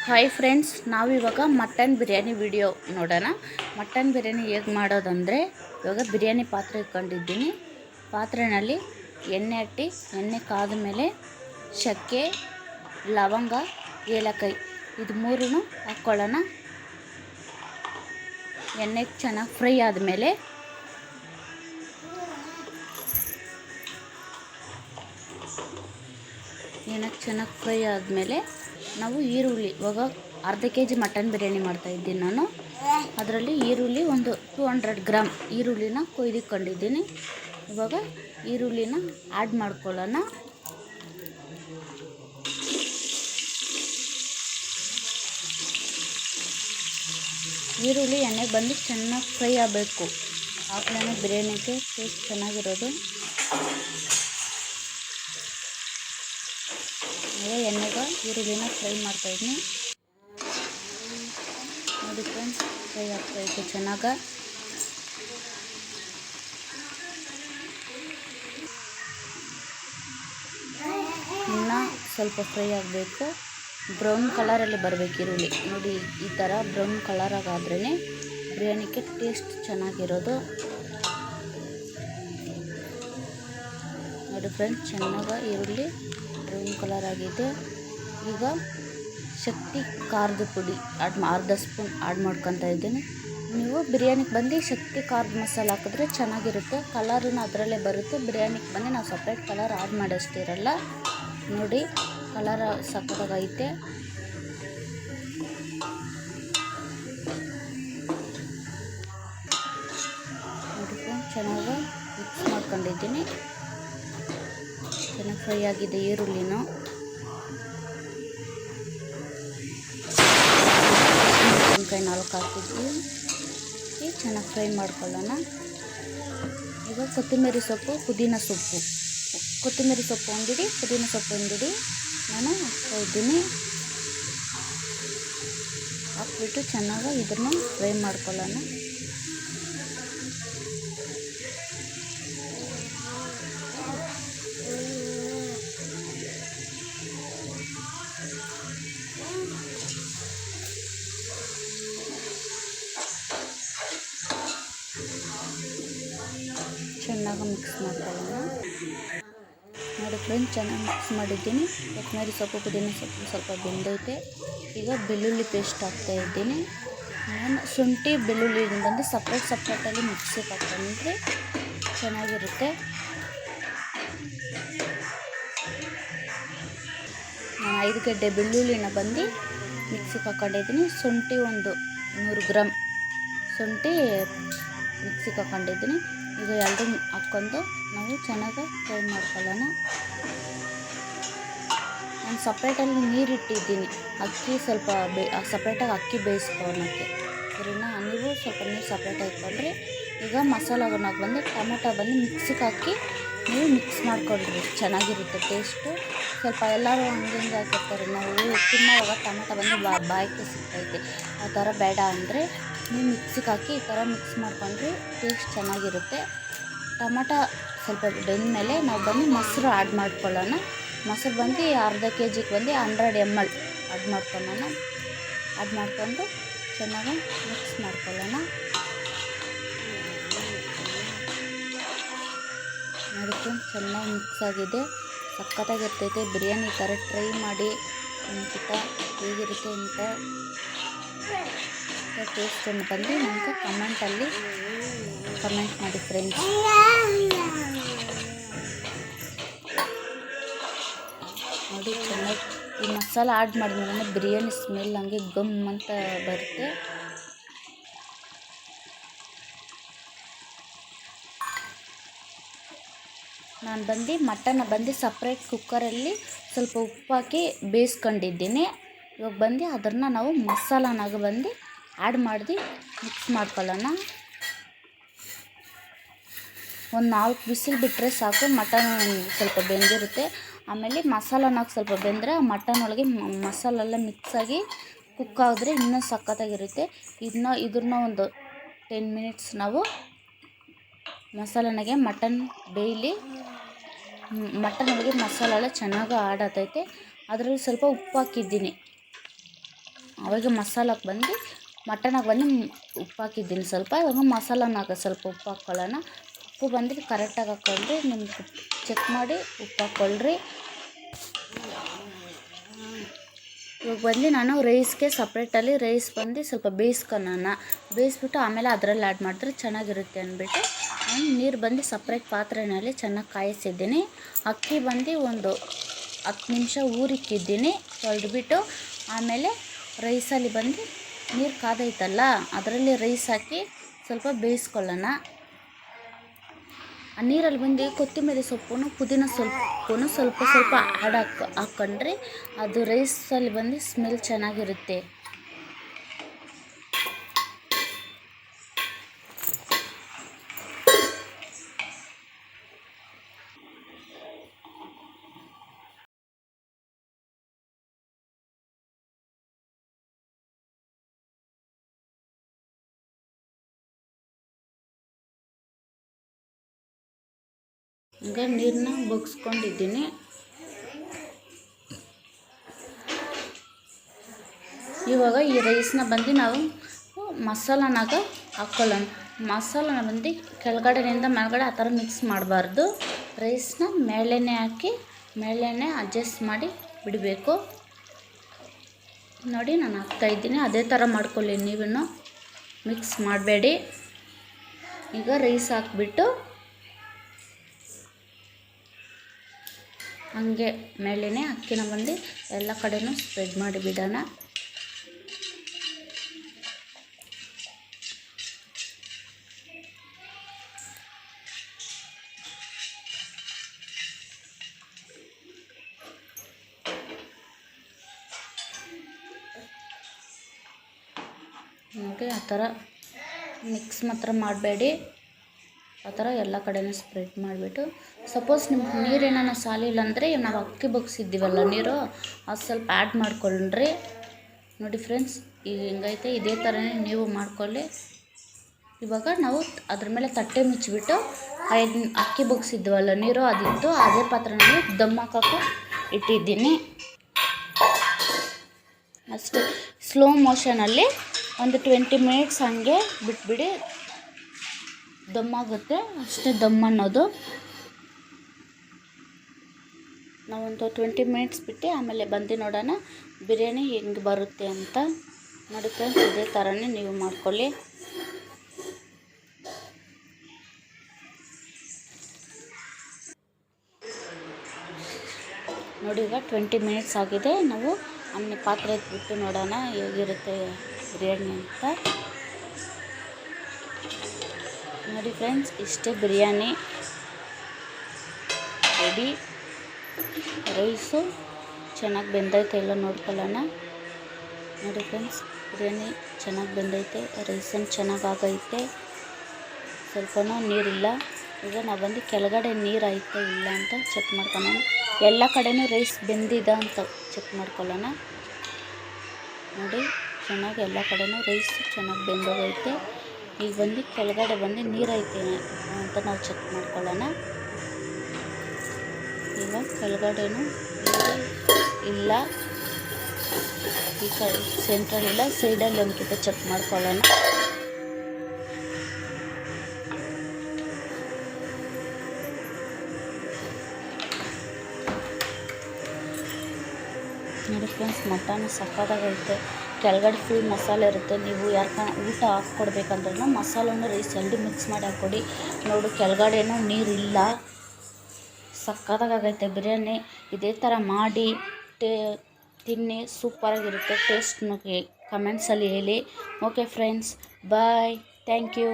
Hi friends, ನಾವಿವಾಗ mutton biryani video ನೋಡೋಣ. Mutton biryani ಹೇಗೆ ಮಾಡೋದಂದರೆ, ಇವಾಗ ಬಿರಿಯಾನಿ ಪಾತ್ರೆ ಇಟ್ಕೊಂಡಿದ್ದೀನಿ. ಪಾತ್ರೆಯಲ್ಲಿ ಎಣ್ಣೆ ಹಾಕಿ, ಎಣ್ಣೆ ಕಾದ ಮೇಲೆ ಚಕ್ಕೆ, ಲವಂಗ, ಏಲಕ್ಕಾಯಿ ಇದು ಮೂರೂ ಹಾಕ್ಕೊಳ್ಳೋಣ. ಎಣ್ಣೆಗೆ ಚೆನ್ನಾಗಿ ಫ್ರೈ ಆದಮೇಲೆ ನಾವು ಈರುಳ್ಳಿ, ಇವಾಗ ಅರ್ಧ ಕೆಜಿ ಮಟನ್ ಬಿರಿಯಾನಿ ಮಾಡ್ತಾಯಿದ್ದೀನಿ ನಾನು. ಅದರಲ್ಲಿ ಈರುಳ್ಳಿ ಒಂದು 200 ಗ್ರಾಮ್ ಈರುಳ್ಳಿನ ಕೊಯ್ದಿಕೊಂಡಿದ್ದೀನಿ. ಇವಾಗ ಈರುಳ್ಳಿನ ಆ್ಯಡ್ ಮಾಡ್ಕೊಳ್ಳೋಣ. ಈರುಳ್ಳಿ ಎಣ್ಣೆಗೆ ಬಂದು ಚೆನ್ನಾಗಿ ಫ್ರೈ ಆಗಬೇಕು. ಆಮೇಲೆ ಬಿರಿಯಾನಿಗೆ ಟೇಸ್ಟ್ ಚೆನ್ನಾಗಿರೋದು. ಎಣ್ಣೆಗೆ ಈರುಳ್ಳಿನ ಫ್ರೈ ಮಾಡ್ತಾಯಿದ್ದೀನಿ. ನೋಡಿ ಫ್ರೆಂಡ್ಸ್, ಫ್ರೈ ಆಗ್ತಾಯಿತ್ತು ಚೆನ್ನಾಗಿ. ಇನ್ನು ಸ್ವಲ್ಪ ಫ್ರೈ ಆಗಬೇಕು. ಬ್ರೌನ್ ಕಲರಲ್ಲಿ ಬರಬೇಕು ಈರುಳ್ಳಿ. ನೋಡಿ, ಈ ಥರ ಬ್ರೌನ್ ಕಲರಾಗಾದ್ರೇ ಬಿರಿಯಾನಿಗೆ ಟೇಸ್ಟ್ ಚೆನ್ನಾಗಿರೋದು. ನೋಡಿ ಫ್ರೆಂಡ್ಸ್, ಚೆನ್ನಾಗಿ ಈರುಳ್ಳಿ ಬ್ರೌನ್ ಕಲರ್ ಆಗಿದೆ. ಈಗ ಶಕ್ತಿ ಖಾರದ ಪುಡಿ ಅರ್ಧ ಸ್ಪೂನ್ ಆ್ಯಡ್ ಮಾಡ್ಕೊತಾ ಇದ್ದೀನಿ. ನೀವು ಬಿರಿಯಾನಿಗೆ ಬಂದು ಶಕ್ತಿ ಖಾರದ ಮಸಾಲೆ ಹಾಕಿದ್ರೆ ಚೆನ್ನಾಗಿರುತ್ತೆ. ಕಲರೂ ಅದರಲ್ಲೇ ಬರುತ್ತೆ. ಬಿರಿಯಾನಿಗೆ ಬಂದು ನಾವು ಸಪ್ರೇಟ್ ಕಲರ್ ಆ್ಯಡ್ ಮಾಡೋಷ್ಟಿರಲ್ಲ. ನೋಡಿ, ಕಲರ್ ಸಕ್ಕತ್ತಾಗೈತೆ. ನೋಡಿ ಚೆನ್ನಾಗಿ ಮಿಕ್ಸ್ ಮಾಡ್ಕೊಂಡಿದ್ದೀನಿ. ಚೆನ್ನಾಗಿ ಫ್ರೈ ಆಗಿದೆ ಈರುಳ್ಳಿನೂ. ಮೆಣಸಿನ್ಕಾಯಿ 4 ಹಾಕಿದ್ವಿ. ಚೆನ್ನಾಗಿ ಫ್ರೈ ಮಾಡ್ಕೊಳ್ಳೋಣ. ಈಗ ಕೊತ್ತಂಬರಿ ಸೊಪ್ಪು, ಪುದೀನ ಸೊಪ್ಪು, ಕೊತ್ತಂಬರಿ ಸೊಪ್ಪು ಒಂದಿಡಿ, ಪುದೀನ ಸೊಪ್ಪು ಒಂದಿಡಿ ನಾನು ಹಾಕ್ತಾ ಇದ್ದೀನಿ. ಹಾಕ್ಬಿಟ್ಟು ಚೆನ್ನಾಗಿ ಇದನ್ನು ಫ್ರೈ ಮಾಡ್ಕೊಳ್ಳೋಣ. ಚೆನ್ನಾಗಿ ಮಿಕ್ಸ್ ಮಾಡ್ಕೊಳ್ಳೋಣ. ನೋಡಿ ಫ್ರೆಂಡ್ಸ್, ಚೆನ್ನಾಗಿ ಮಿಕ್ಸ್ ಮಾಡಿದ್ದೀನಿ. ಕೊತ್ತಂಬರಿ ಸೊಪ್ಪು, ಪುದೀನ ಸೊಪ್ಪು ಸ್ವಲ್ಪ ಬೆಂದೈತೆ. ಈಗ ಬೆಳ್ಳುಳ್ಳಿ ಪೇಸ್ಟ್ ಹಾಕ್ತಾಯಿದ್ದೀನಿ. ನಾನು ಶುಂಠಿ ಬೆಳ್ಳುಳ್ಳಿ ಬಂದು ಸಪ್ರೇಟಲ್ಲಿ ಮಿಕ್ಸಿಗೆ ಹಾಕ್ಕೊಂಡ್ರೆ ಚೆನ್ನಾಗಿರುತ್ತೆ. ನಾನು 5 ಗಡ್ಡೆ ಬೆಳ್ಳುಳ್ಳಿನ ಬಂದು ಮಿಕ್ಸಿಗೆ ಹಾಕ್ಕೊಂಡಿದ್ದೀನಿ. ಶುಂಠಿ ಒಂದು 100 ಗ್ರಾಮ್ ಶುಂಠಿ ಮಿಕ್ಸಿಗೆ ಹಾಕ್ಕೊಂಡಿದ್ದೀನಿ. ಈಗ ಎರಡು ಹಾಕ್ಕೊಂಡು ನಾವು ಚೆನ್ನಾಗಿ ಫ್ರೈ ಮಾಡ್ಕೊಳ್ಳೋಣ. ನಾನು ಸಪ್ರೇಟಲ್ಲಿ ನೀರಿಟ್ಟಿದ್ದೀನಿ. ಅಕ್ಕಿ ಸ್ವಲ್ಪ ಸಪ್ರೇಟಾಗಿ ಅಕ್ಕಿ ಬೇಯಿಸ್ಕೊಳ್ಳೋಕ್ಕೆ. ಸರಿನಾ? ನೀವು ಸ್ವಲ್ಪ ನೀರು ಸಪ್ರೇಟಾಗಿ ಇಟ್ಕೊಂಡ್ರೆ. ಈಗ ಮಸಾಲಾಗ ಬಂದು ಟೊಮೊಟೊ ಬಂದು ಮಿಕ್ಸಿಗೆ ಹಾಕಿ ನೀವು ಮಿಕ್ಸ್ ಮಾಡ್ಕೊಂಡ್ರಿ ಚೆನ್ನಾಗಿರುತ್ತೆ ಟೇಸ್ಟು. ಸ್ವಲ್ಪ ಎಲ್ಲರೂ ಹಂಗೆ ಹಾಕಿರ್ತಾರೆ. ನಾವು ತಿನ್ನೋವಾಗ ಟೊಮೊಟೊ ಬಂದು ಬಾಯಿಗೆ ಸಿಗ್ತೈತೆ. ಆ ಥರ ಬೇಡ ಅಂದರೆ ನೀವು ಮಿಕ್ಸಿಗೆ ಹಾಕಿ ಈ ಥರ ಮಿಕ್ಸ್ ಮಾಡ್ಕೊಂಡ್ರೆ ಟೇಸ್ಟ್ ಚೆನ್ನಾಗಿರುತ್ತೆ. ಟೊಮೊಟೊ ಸ್ವಲ್ಪ ಬೆಂದಮೇಲೆ ನಾವು ಬಂದು ಮೊಸರು ಆ್ಯಡ್ ಮಾಡ್ಕೊಳ್ಳೋಣ. ಮೊಸರು ಬಂದು ಅರ್ಧ ಕೆಜಿಗೆ ಬಂದು 100 ml ಆ್ಯಡ್ ಮಾಡ್ಕೊಳ್ಳೋಣ. ಆ್ಯಡ್ ಮಾಡ್ಕೊಂಡು ಚೆನ್ನಾಗಿ ಮಿಕ್ಸ್ ಮಾಡ್ಕೊಳ್ಳೋಣ. ಅದಕ್ಕೆ ಚೆನ್ನಾಗಿ ಮಿಕ್ಸ್ ಆಗಿದೆ. ಸಖತ್ತಾಗಿರ್ತೈತೆ ಬಿರಿಯಾನಿ. ಈ ಥರ ಟ್ರೈ ಮಾಡಿ ಅಂಕಿತ ಹೇಗಿರುತ್ತೆ ಅಂತ ಟೇಸ್ಟನ್ನು ಬಂದು ನಮಗೆ ಕಮೆಂಟಲ್ಲಿ ಕಮೆಂಟ್ ಮಾಡಿ ಫ್ರೆಂಡ್ಸ್. ನೋಡಿ, ಚೆನ್ನಾಗಿ ಈ ಮಸಾಲೆ ಆ್ಯಡ್ ಮಾಡಿದ್ಮೇಲೆ ಬಿರಿಯಾನಿ ಸ್ಮೆಲ್ ಹಂಗೆ ಗಮ್ ಅಂತ ಬರುತ್ತೆ. ನಾನು ಬಂದು ಮಟನ್ನ ಬಂದು ಸಪ್ರೇಟ್ ಕುಕ್ಕರಲ್ಲಿ ಸ್ವಲ್ಪ ಉಪ್ಪು ಹಾಕಿ ಬೇಯಿಸ್ಕೊಂಡಿದ್ದೀನಿ. ಇವಾಗ ಬಂದು ಅದನ್ನು ನಾವು ಮಸಾಲನಾಗ ಬಂದು ಆ್ಯಡ್ ಮಾಡಿ ಮಿಕ್ಸ್ ಮಾಡ್ಕೊಳ್ಳೋಣ. ಒಂದು 4 ವಿಸಿಲ್ ಬಿಟ್ಟರೆ ಸಾಕು. ಮಟನ್ ಸ್ವಲ್ಪ ಬೆಂದಿರುತ್ತೆ. ಆಮೇಲೆ ಮಸಾಲನಾಗ ಸ್ವಲ್ಪ ಬೆಂದರೆ ಮಟನ್ ಒಳಗೆ ಮಸಾಲೆಲ್ಲ ಮಿಕ್ಸಾಗಿ ಕುಕ್ ಆದರೆ ಇನ್ನೂ ಸಖತ್ತಾಗಿರುತ್ತೆ. ಇದನ್ನ ಒಂದು 10 ಮಿನಿಟ್ಸ್ ನಾವು ಮಸಾಲನಾಗೆ ಮಟನ್ ಬೇಯಲಿ. ಮಟನ್ ಒಳಗೆ ಮಸಾಲೆ ಎಲ್ಲ ಚೆನ್ನಾಗಿ ಆಡತೈತೆ. ಅದರಲ್ಲಿ ಸ್ವಲ್ಪ ಉಪ್ಪು ಹಾಕಿದ್ದೀನಿ. ಅವಾಗ ಮಸಾಲಕ್ಕೆ ಬಂದು ಮಟನಾಗ ಬಂದು ಉಪ್ಪು ಹಾಕಿದ್ದೀನಿ ಸ್ವಲ್ಪ. ಇವಾಗ ಮಸಾಲನಾಗ ಸ್ವಲ್ಪ ಉಪ್ಪು ಹಾಕ್ಕೊಳ್ಳೋಣ. ಉಪ್ಪು ಬಂದು ಕರೆಕ್ಟಾಗಿ ಹಾಕ್ಕೊಳ್ರಿ, ನಿಮ್ಗೆ ಚೆಕ್ ಮಾಡಿ ಉಪ್ಪು ಹಾಕ್ಕೊಳ್ರಿ. ಇವಾಗ ಬಂದು ನಾನು ರೈಸ್ಗೆ ಸಪ್ರೇಟಲ್ಲಿ ರೈಸ್ ಬಂದು ಸ್ವಲ್ಪ ಬೇಯಿಸ್ಬಿಟ್ಟು ಆಮೇಲೆ ಅದರಲ್ಲಿ ಆ್ಯಡ್ ಮಾಡಿದ್ರೆ ಚೆನ್ನಾಗಿರುತ್ತೆ ಅಂದ್ಬಿಟ್ಟು ನಾನು ನೀರು ಬಂದು ಸಪ್ರೇಟ್ ಪಾತ್ರೆಯಲ್ಲಿ ಚೆನ್ನಾಗಿ ಕಾಯಿಸಿದ್ದೀನಿ. ಅಕ್ಕಿ ಬಂದು ಒಂದು 10 ನಿಮಿಷ ಊರಿಕ್ಕಿದ್ದೀನಿ ತೊಳೆದ್ಬಿಟ್ಟು. ಆಮೇಲೆ ರೈಸಲ್ಲಿ ಬಂದು ನೀರು ಕಾದೈತಲ್ಲ ಅದರಲ್ಲಿ ರೈಸ್ ಹಾಕಿ ಸ್ವಲ್ಪ ಬೇಯಿಸ್ಕೊಳ್ಳೋಣ. ಆ ನೀರಲ್ಲಿ ಬಂದು ಕೊತ್ತಂಬರಿ ಸೊಪ್ಪು ಪುದೀನ ಸೊಪ್ಪು ಸ್ವಲ್ಪ ಆ್ಯಡ್ ಹಾಕ್ಕೊಂಡ್ರೆ ಅದು ರೈಸಲ್ಲಿ ಬಂದು ಸ್ಮೆಲ್ ಚೆನ್ನಾಗಿರುತ್ತೆ. ಈಗ ನೀರನ್ನ ಬಗ್ಸ್ಕೊಂಡಿದ್ದೀನಿ. ಇವಾಗ ಈ ರೈಸ್ನ ಬಂದು ನಾವು ಮಸಾಲನಾಗ ಹಾಕ್ಕೊಳ್ಳೋಣ. ಮಸಾಲನ ಬಂದು ಕೆಳಗಡೆಯಿಂದ ಮೇಲ್ಗಡೆ ಆ ಥರ ಮಿಕ್ಸ್ ಮಾಡಬಾರ್ದು. ರೈಸ್ನ ಮೇಲೆನೇ ಹಾಕಿ ಮೇಲೆನೇ ಅಡ್ಜಸ್ಟ್ ಮಾಡಿ ಬಿಡಬೇಕು. ನೋಡಿ ನಾನು ಹಾಕ್ತಾಯಿದ್ದೀನಿ, ಅದೇ ಥರ ಮಾಡ್ಕೊಳ್ಳಿ ನೀವೂ, ಮಿಕ್ಸ್ ಮಾಡಬೇಡಿ. ಈಗ ರೈಸ್ ಹಾಕ್ಬಿಟ್ಟು ಹಾಗೆ ಮೇಲೇ ಅಕ್ಕಿನ ಬಂದು ಎಲ್ಲ ಕಡೆನೂ ಸ್ಪ್ರೆಡ್ ಮಾಡಿಬಿಡೋಣ. ನೋಡಿ ಆ ಥರ ಮಿಕ್ಸ್ ಮಾತ್ರ ಮಾಡಬೇಡಿ, ಆ ಥರ ಎಲ್ಲ ಕಡೆನೂ ಸ್ಪ್ರೆಡ್ ಮಾಡಿಬಿಟ್ಟು ಸಪೋಸ್ ನಿಮ್ಗೆ ನೀರೇನಾನ ಸಾಲಿಲ್ಲ ಅಂದರೆ ನಾವು ಅಕ್ಕಿ ಬಗ್ಸಿದ್ದೀವಲ್ಲ ನೀರು ಅದು ಸ್ವಲ್ಪ ಆ್ಯಡ್ ಮಾಡ್ಕೊಂಡ್ರಿ. ನೋಡಿ ಫ್ರೆಂಡ್ಸ್, ಈಗ ಹಿಂಗೈತೆ, ಇದೇ ಥರನೇ ನೀವು ಮಾಡ್ಕೊಳ್ಳಿ. ಇವಾಗ ನಾವು ಅದ್ರ ಮೇಲೆ ತಟ್ಟೆ ಮುಚ್ಚಿಬಿಟ್ಟು ಅಕ್ಕಿ ಬಗ್ಸಿದ್ವಲ್ಲ ನೀರು ಅದಿತ್ತು ಅದೇ ಪಾತ್ರೆನಲ್ಲಿ ದಮ್ ಹಾಕೋಕ್ಕೆ ಇಟ್ಟಿದ್ದೀನಿ. ಅಷ್ಟೇ, ಸ್ಲೋ ಮೋಷನಲ್ಲಿ ಒಂದು 20 ಮಿನಿಟ್ಸ್ ಹಾಗೆ ಬಿಟ್ಬಿಡಿ, ದಮ್ಮಾಗುತ್ತೆ. ಅಷ್ಟೇ ದಮ್ ಅನ್ನೋದು. ನಾವೊಂದು 20 ಮಿನಿಟ್ಸ್ ಬಿಟ್ಟು ಆಮೇಲೆ ಬಂದು ನೋಡೋಣ ಬಿರಿಯಾನಿ ಹೆಂಗೆ ಬರುತ್ತೆ ಅಂತ. ನೋಡಿ ಫ್ರೆಂಡ್ಸ್, ಇದೇ ಥರನೇ ನೀವು ಮಾಡ್ಕೊಳ್ಳಿ. ನೋಡಿ ಈಗ 20 ಮಿನಿಟ್ಸ್ ಆಗಿದೆ. ನಾವು ಆಮೇಲೆ ಪಾತ್ರೆ ಎತ್ಬಿಟ್ಟು ನೋಡೋಣ ಹೇಗಿರುತ್ತೆ ಬಿರಿಯಾನಿ ಅಂತ. ನೋಡಿ ಫ್ರೆಂಡ್ಸ್, ಇಷ್ಟೇ ಬಿರಿಯಾನಿ ರೆಡಿ. ರೈಸು ಚೆನ್ನಾಗಿ ಬೆಂದೈತೆ ಎಲ್ಲ ನೋಡ್ಕೊಳ್ಳೋಣ. ನೋಡಿ ಫ್ರೆಂಡ್ಸ್, ಬಿರಿಯಾನಿ ಚೆನ್ನಾಗಿ ಬೆಂದೈತೆ, ರೈಸನ್ನು ಚೆನ್ನಾಗಾಗೈತೆ, ಸ್ವಲ್ಪನೂ ನೀರಿಲ್ಲ. ಈಗ ನಾವು ಬಂದು ಕೆಳಗಡೆ ನೀರು ಐತೆ ಇಲ್ಲ ಅಂತ ಚೆಕ್ ಮಾಡ್ಕೊಳ್ಳೋಣ. ಎಲ್ಲ ಕಡೆನೂ ರೈಸ್ ಬೆಂದಿದ ಅಂತ ಚೆಕ್ ಮಾಡ್ಕೊಳ್ಳೋಣ. ನೋಡಿ ಚೆನ್ನಾಗಿ ಎಲ್ಲ ಕಡೆನೂ ರೈಸ್ ಚೆನ್ನಾಗಿ ಬೆಂದೋಗೈತೆ. ಈಗ ಬಂದು ಕೆಳಗಡೆ ಬಂದು ನೀರೈತೆ ಅಂತ ನಾವು ಚೆಕ್ ಮಾಡ್ಕೊಳ್ಳೋಣ. ಈಗ ಕೆಳಗಡೆನೂ ಇಲ್ಲ, ಈ ಕಡೆ ಸೆಂಟ್ರಲ್ ಇಲ್ಲ, ಸೈಡಲ್ಲಿ ಒಂದ್ಕಿಂತ ಚೆಕ್ ಮಾಡ್ಕೊಳ್ಳೋಣ. ನೋಡಿ ಫ್ರೆಂಡ್ಸ್, ಮಟನ್ ಸಕ್ಕತ್ತಾಗೈತೆ. ಕೆಳಗಡೆ ಫುಲ್ ಮಸಾಲೆ ಇರುತ್ತೆ. ನೀವು ಯಾರ್ಕನ ಊಟ ಹಾಕ್ಕೊಡ್ಬೇಕಂದ್ರೂ ಮಸಾಲನ್ನು ರೈಸ್ ಎರಡು ಮಿಕ್ಸ್ ಮಾಡಿ ಹಾಕ್ಕೊಡಿ. ನೋಡು ಕೆಳಗಡೆನೂ ನೀರಿಲ್ಲ, ಸಕ್ಕತ್ತಾಗೈತೆ ಬಿರಿಯಾನಿ. ಇದೇ ಥರ ಮಾಡಿ ತಿನ್ನಿ, ಸೂಪರಾಗಿರುತ್ತೆ. ಟೇಸ್ಟ್ ಕಮೆಂಟ್ಸಲ್ಲಿ ಹೇಳಿ. Okay friends, bye, thank you.